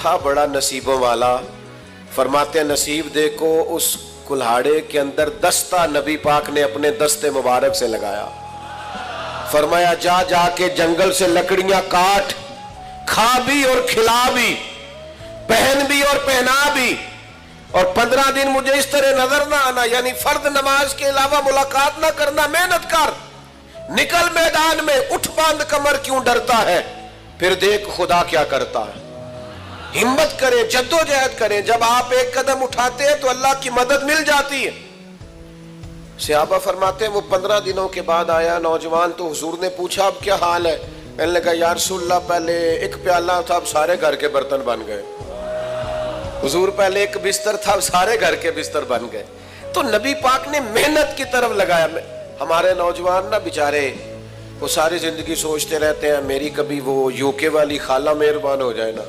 تھا بڑا نصیبوں والا. فرماتے ہیں نصیب دیکھو اس کلہاڑے کے اندر دستہ نبی پاک نے اپنے دستے مبارک سے لگایا. فرمایا جا جا کے جنگل سے لکڑیاں کاٹ, کھا بھی اور کھلا بھی, پہن بھی اور پہنا بھی, اور 15 دن مجھے اس طرح نظر نہ آنا, یعنی فرد نماز کے علاوہ ملاقات نہ کرنا. محنت کر, نکل میدان میں, اٹھ باندھ کمر, کیوں ڈرتا ہے؟ پھر دیکھ خدا کیا کرتا ہے. ہمت کریں, جد و جہد کریں. جب آپ ایک قدم اٹھاتے ہیں تو اللہ کی مدد مل جاتی ہے. صحابہ فرماتے ہیں وہ 15 دنوں کے بعد آیا نوجوان, تو حضور نے پوچھا اب کیا حال ہے؟ میں نے کہا یا رسول اللہ پہلے ایک پیالہ تھا اب سارے گھر کے برتن بن گئے. حضور پہلے ایک بستر تھا اب سارے گھر کے بستر بن گئے. تو نبی پاک نے محنت کی طرف لگایا. ہمارے نوجوان نا بیچارے وہ ساری زندگی سوچتے رہتے ہیں میری کبھی وہ یوکے والی خالہ مہربان ہو جائے نا,